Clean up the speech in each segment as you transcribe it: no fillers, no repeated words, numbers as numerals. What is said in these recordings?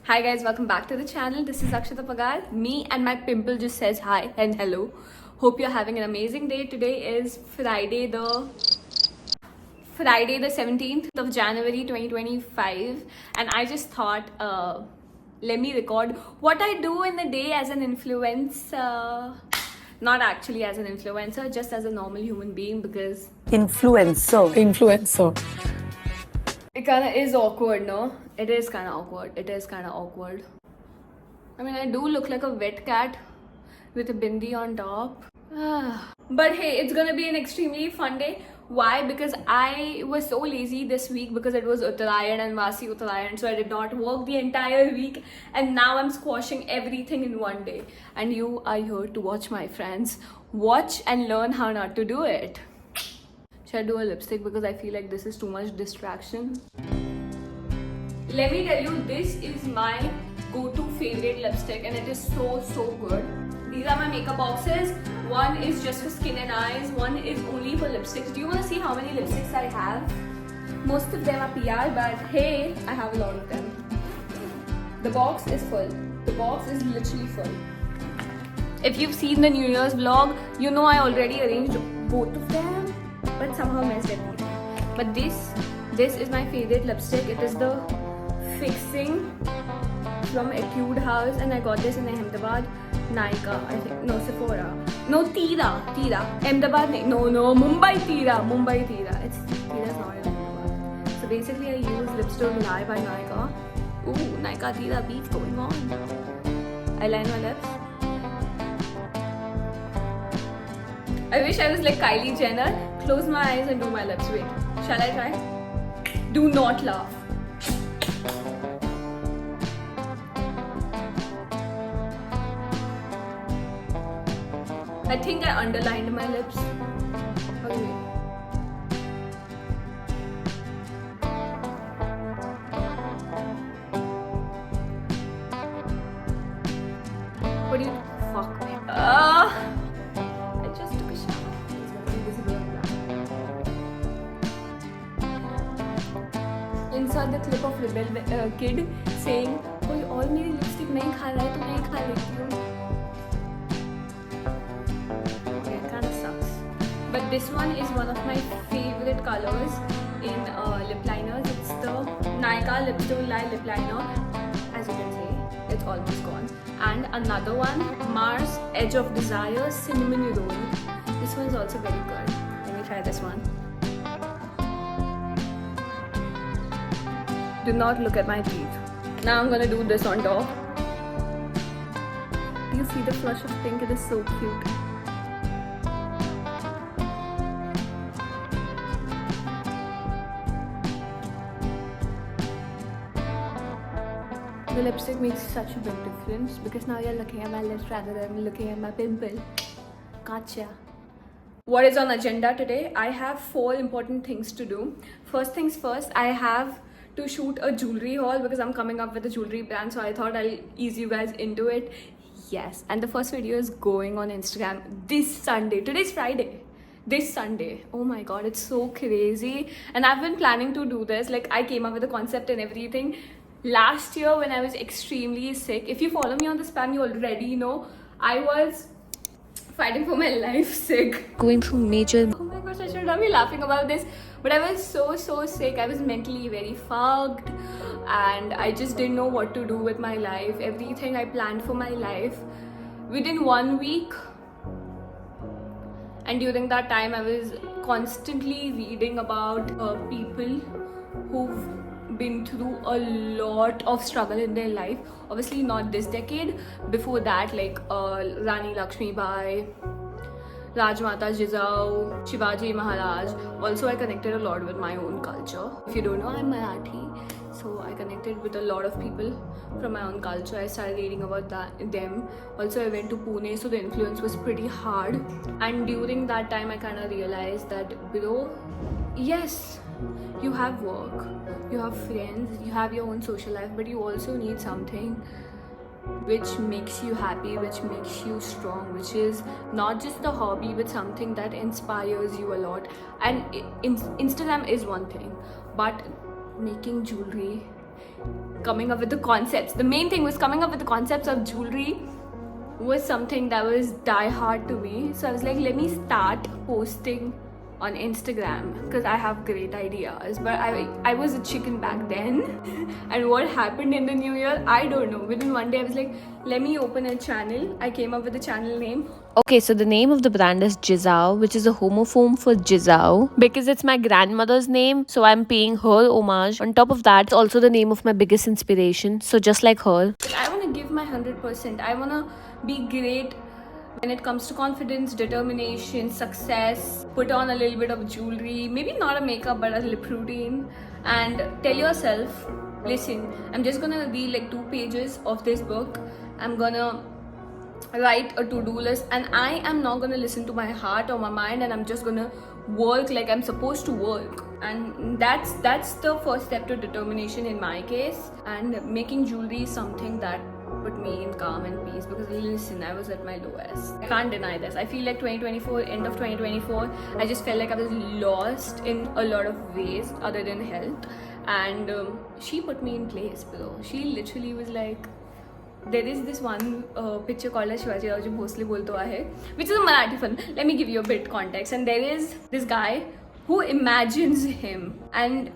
Hi guys, welcome back to the channel. This is Akshata Pagar. Me and my pimple just says hi and hello. Hope you're having an amazing day. Today is Friday the 17th of January 2025, and I just thought let me record what I do in the day as an influencer. Not actually as an influencer, just as a normal human being, because Influencer. it kind of is awkward, no? It is kind of awkward. I mean, I do look like a wet cat with a bindi on top. But hey, it's gonna be an extremely fun day. Why? Because I was so lazy this week because it was Uttarayan and Vasi Uttarayan, so I did not work the entire week, and now I'm squashing everything in one day. And you are here to watch, my friends. Watch and learn how not to do it. Should I do a lipstick because I feel like this is too much distraction? Let me tell you, this is my go-to favorite lipstick and it is so good. These are my makeup boxes. One is just for skin and eyes, one is only for lipsticks. Do you want to see how many lipsticks I have? Most of them are PR, but hey, I have a lot of them. The box is full. The box is literally full. If you've seen the New Year's vlog, you know I already arranged both of them, but somehow messed everything. But this is my favorite lipstick. It is the Fixing from Etude House, and I got this in Ahmedabad. Nykaa, I think. No, Sephora. No, Tira. Ahmedabad. No, Mumbai Tira. It's Tira's not in Ahmedabad. So basically, I use Lipstone Lie by Nykaa. Ooh, Nykaa Tira beef going on. I line my lips. I wish I was like Kylie Jenner. Close my eyes and do my lips. Wait, shall I try? Do not laugh. I think I underlined my lips. Okay, wait. What do you... Fuck me. I just took a shower. It's gonna be visible on black. Insert the clip of rebel kid saying, कोई और मेरी lipstick नहीं खा रहा है तो मैं खा लेती हूँ. But this one is one of my favorite colors in lip liners. It's the Nykaa Lipstone Lie Lip Liner. As you can see, it's almost gone. And another one, Mars Edge of Desire Cinnamon Roll. This one is also very good. Let me try this one. Do not look at my teeth. Now I'm gonna do this on top. Do you see the flush of pink? It is so cute. The lipstick makes such a big difference because now you're looking at my lips rather than looking at my pimple. Gotcha. What is on agenda today? I have 4 important things to do. First things first, I have to shoot a jewelry haul because I'm coming up with a jewelry brand, so I thought I'll ease you guys into it. Yes, and the first video is going on Instagram this Sunday. Today's Friday. This Sunday. Oh my god, it's so crazy. And I've been planning to do this. Like, I came up with the concept and everything last year when I was extremely sick. If you follow me on the spam, you already know I was fighting for my life sick. Going through major... Oh my gosh, I should not be laughing about this. But I was so sick. I was mentally very fogged. And I just didn't know what to do with my life. Everything I planned for my life within 1 week. And during that time, I was constantly reading about people who've been through a lot of struggle in their life. Obviously not this decade, before that, like Rani Lakshmi Bai, Rajmata Jizau, Shivaji Maharaj. Also, I connected a lot with my own culture. If you don't know, I'm Marathi, so I connected with a lot of people from my own culture. I started reading about them. Also, I went to Pune, so the influence was pretty hard. And during that time, I kind of realized that, bro, yes, you have work, you have friends, you have your own social life, but you also need something which makes you happy, which makes you strong, which is not just a hobby but something that inspires you a lot. And Instagram is one thing, but making jewelry coming up with the concepts. The main thing was coming up with the concepts of jewelry was something that was die hard to me. So I was like, let me start posting on Instagram because I have great ideas. But I was a chicken back then. And what happened in the new year, I don't know. Within one day I was like, let me open a channel. I came up with a channel name. Okay, so the name of the brand is Jizao, which is a homophone for Jizao because it's my grandmother's name, so I'm paying her homage. On top of that, it's also the name of my biggest inspiration, so just like her. I want to give my 100%. I want to be great when it comes to confidence, determination, success. Put on a little bit of jewelry, maybe not a makeup but a lip routine, and tell yourself, listen, I'm just gonna read like 2 pages of this book. I'm gonna write a to-do list, and I am not gonna listen to my heart or my mind, and I'm just gonna work like I'm supposed to work. And that's the first step to determination in my case. And making jewelry is something that put me in calm and peace, because listen, I was at my lowest. I can't deny this. I feel like 2024, end of 2024, I just felt like I was lost in a lot of ways other than health. And she put me in place, bro. She literally was like, there is this one picture called as Shivaji Rao Bhosle Bolto Aahe, which is a Marathi film. Let me give you a bit context. And there is this guy who imagines him, and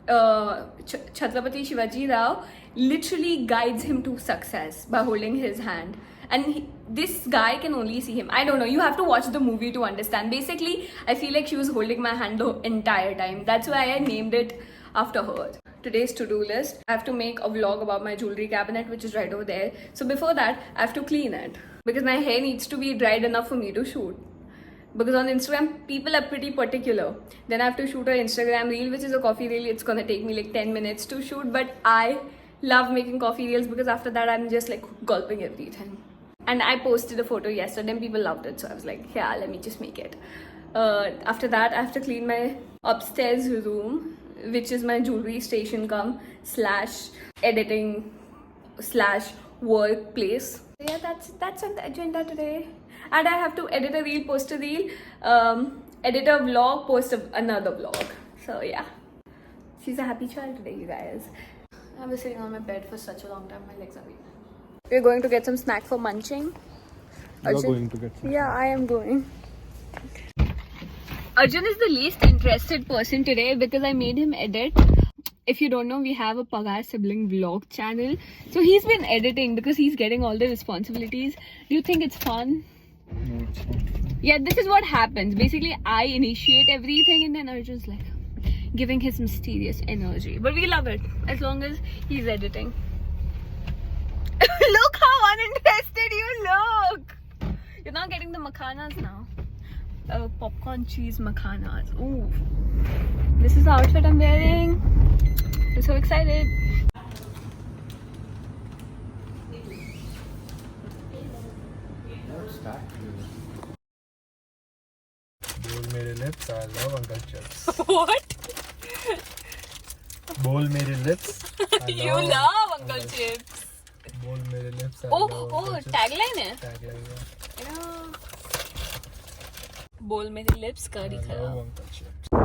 Chhatrapati Shivaji Rao literally guides him to success by holding his hand. And this guy can only see him. I don't know, you have to watch the movie to understand. Basically, I feel like she was holding my hand the entire time. That's why I named it after her. Today's to-do list, I have to make a vlog about my jewelry cabinet, which is right over there. So before that, I have to clean it because my hair needs to be dried enough for me to shoot. Because on Instagram, people are pretty particular. Then I have to shoot an Instagram reel, which is a coffee reel. It's gonna take me like 10 minutes to shoot, but I love making coffee reels because after that, I'm just like gulping everything. And I posted a photo yesterday and people loved it. So I was like, yeah, let me just make it. After that, I have to clean my upstairs room, which is my jewelry station / editing / workplace. So yeah, that's on the agenda today. And I have to edit a reel, post a reel, edit a vlog, post another vlog. So yeah, she's a happy child today, you guys. I was sitting on my bed for such a long time, my legs are weak. We're going to get some snack for munching. You're going to get some. Yeah, I am going. Arjun is the least interested person today because I made him edit. If you don't know, we have a Pagar sibling vlog channel. So he's been editing because he's getting all the responsibilities. Do you think it's fun? No, it's not fun. Yeah, this is what happens. Basically, I initiate everything and then Arjun's like giving his mysterious energy. But we love it as long as he's editing. Look how uninterested you look! You're not getting the makhanas now. Popcorn cheese makhanas. Ooh. This is the outfit I'm wearing. I'm so excited. What's that? Bol mere lips, I love Uncle Chips. What? Bol mere lips. You love Uncle Chips. Bol mere lips, I Oh, love Uncle Chips. tagline hai. Tagline, yeah. Yeah. Bol mere lips ka I dikhaya. love Uncle Chips. The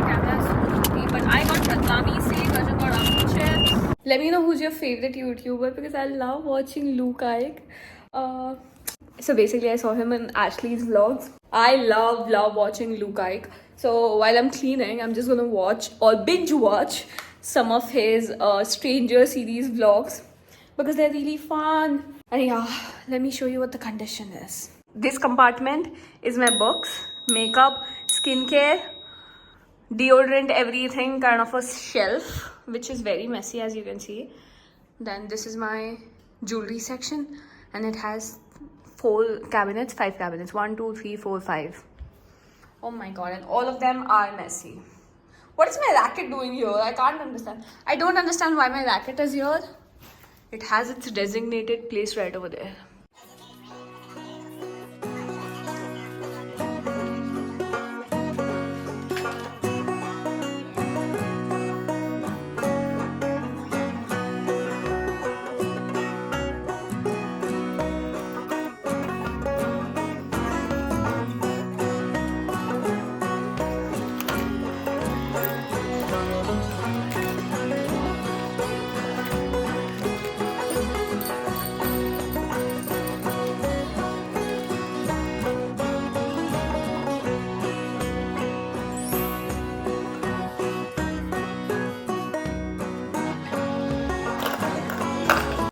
camera is so pretty, but I got Ratlami steak, Arjun got Uncle Chips. Let me know who's your favorite YouTuber because I love watching Luke Ike. So basically, I saw him in Ashley's vlogs. I love watching Luke Ike. So while I'm cleaning, I'm just gonna watch or binge watch some of his Stranger series vlogs because they're really fun. And yeah, let me show you what the condition is. This compartment is my books, makeup, skincare, deodorant, everything, kind of a shelf, which is very messy as you can see. Then this is my jewelry section and it has 5 cabinets. 1, 2, 3, 4, 5. Oh my god, and all of them are messy. What is my racket doing here? I can't understand. I don't understand why my racket is here. It has its designated place right over there.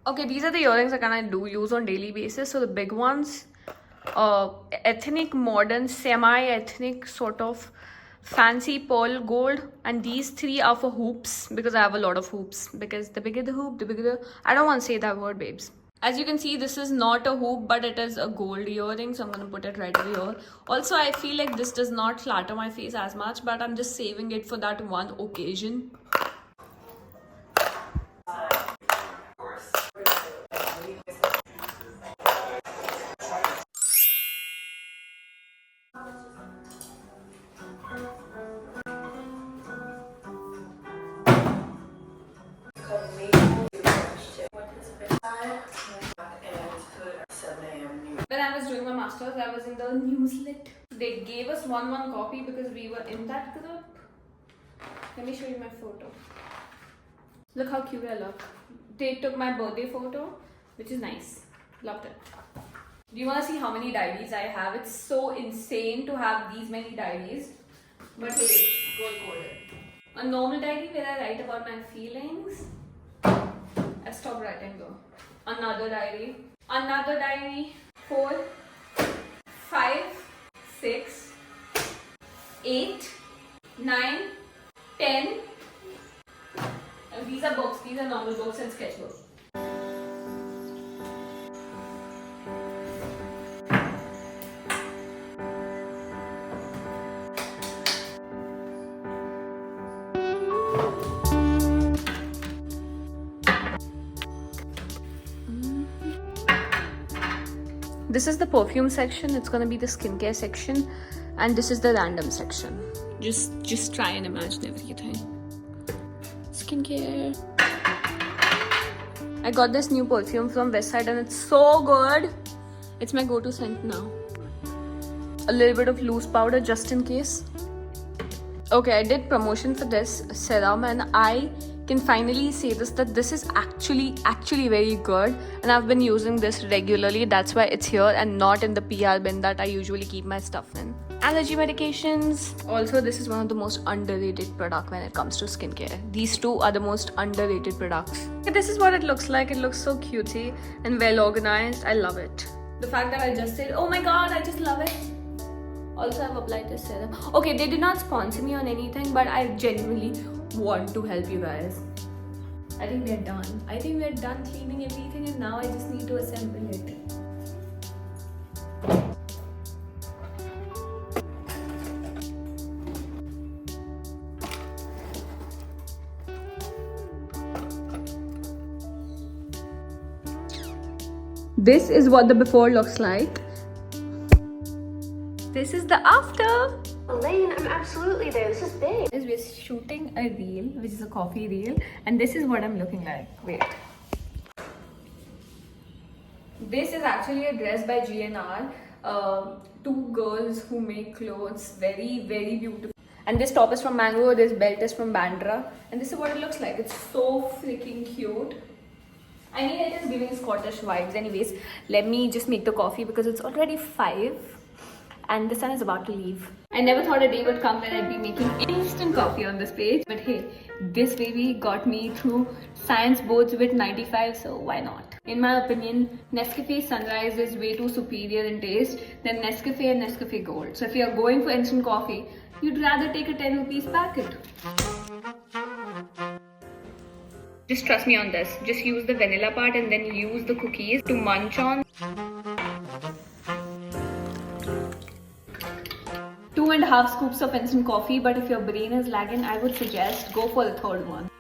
Okay, these are the earrings that I do use on daily basis. So the big ones, ethnic, modern, semi-ethnic, sort of fancy pearl gold, and these three are for hoops because I have a lot of hoops. Because the bigger the hoop, the bigger the... I don't want to say that word, babes. As you can see, this is not a hoop, but it is a gold earring, so I'm gonna put it right over here. Also, I feel like this does not flatter my face as much, but I'm just saving it for that one occasion. When I was doing my masters, I was in the newslet. They gave us one copy because we were in that group. Let me show you my photo. Look how cute I look. They took my birthday photo, which is nice. Loved it. Do you want to see how many diaries I have? It's so insane to have these many diaries. But hey, gold coded. A normal diary where I write about my feelings. I stopped writing though. Another diary. 4, 5, 6, 8, 9, 10. And these are books. These are normal books and sketchbooks. This is the perfume section. It's gonna be the skincare section, and this is the random section. Just try and imagine everything. Skincare. I got this new perfume from Westside and it's so good. It's my go-to scent now. A little bit of loose powder just in case. Okay, I did promotion for this serum and I can finally say that this is actually very good, and I've been using this regularly. That's why it's here and not in the PR bin that I usually keep my stuff in. Allergy medications. Also, this is one of the most underrated products when it comes to skincare. These two are the most underrated products. This is what it looks like. It looks so cutesy and well organized. I love it. The fact that I just said, oh my god, I just love it. Also, I've applied this serum. Okay, they did not sponsor me on anything, but I genuinely want to help you guys. I think we're done. I think we're done cleaning everything and now I just need to assemble it. This is what the before looks like. This is the after. Elaine, I'm absolutely there. This is big. We're shooting a reel, which is a coffee reel, and this is what I'm looking like. Wait. This is actually a dress by GNR. Two girls who make clothes very, very beautiful. And this top is from Mango, this belt is from Bandra, and this is what it looks like. It's so freaking cute. I mean, it is giving Scottish vibes. Anyways, let me just make the coffee because it's already 5 and the sun is about to leave. I never thought a day would come when I'd be making instant coffee on this page. But hey, this baby got me through science boards with 95, so why not? In my opinion, Nescafe Sunrise is way too superior in taste than Nescafe and Nescafe Gold. So if you're going for instant coffee, you'd rather take a 10 rupees packet. Just trust me on this. Just use the vanilla part and then use the cookies to munch on. 2.5 scoops of instant coffee, but if your brain is lagging, I would suggest go for the third one.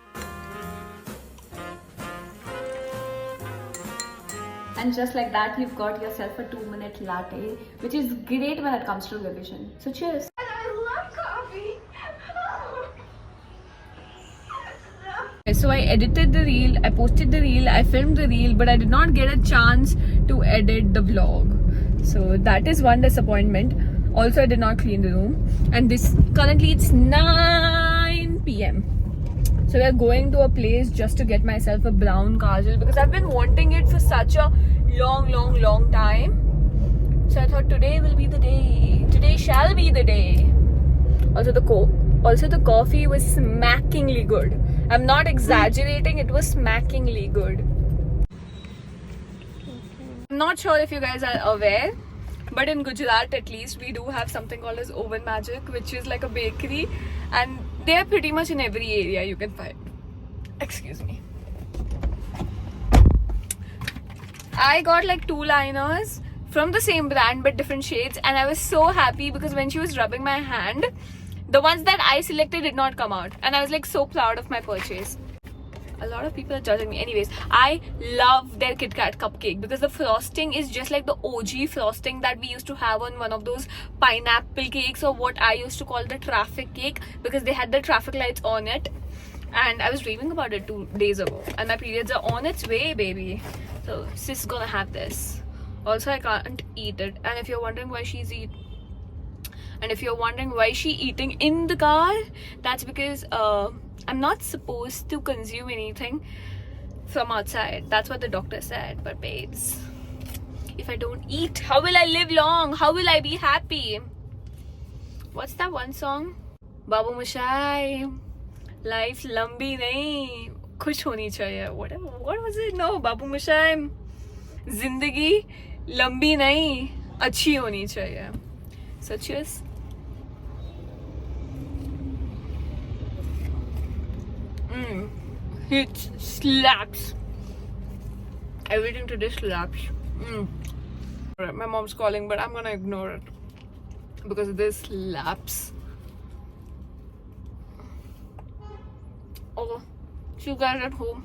And just like that, you've got yourself a 2-minute latte, which is great when it comes to revision. So cheers. I love coffee. So I edited the reel, I posted the reel, I filmed the reel, but I did not get a chance to edit the vlog. So that is one disappointment. Also, I did not clean the room. And currently it's 9 PM. So we are going to a place just to get myself a brown kajal because I've been wanting it for such a long time. So I thought today will be the day. Today shall be the day. Also the coffee was smackingly good. I'm not exaggerating, it was smackingly good. I'm not sure if you guys are aware, but in Gujarat at least we do have something called as Oven Magic, which is like a bakery, and they are pretty much in every area you can find. Excuse me. I got like 2 liners from the same brand but different shades, and I was so happy because when she was rubbing my hand, the ones that I selected did not come out, and I was like so proud of my purchase. A lot of people are judging me. Anyways, I love their Kit Kat cupcake because the frosting is just like the OG frosting that we used to have on one of those pineapple cakes, or what I used to call the traffic cake, because they had the traffic lights on it. And I was dreaming about it 2 days ago, and my periods are on its way, baby. So sis gonna have this. Also, I can't eat it. And if you're wondering why she's eating in the car, that's because I'm not supposed to consume anything from outside. That's what the doctor said. But babes, if I don't eat, how will I live long? How will I be happy? What's that one song? Babu Mushai. Life lambi nahi, khush honi chahiye. Whatever. What was it? No, Babu Mushai. Zindagi lambi nahi, achhi honi chahiye. So cheers. It slaps. Everything today slaps. Alright, my mom's calling, but I'm gonna ignore it because this slaps. Oh, see you guys at home.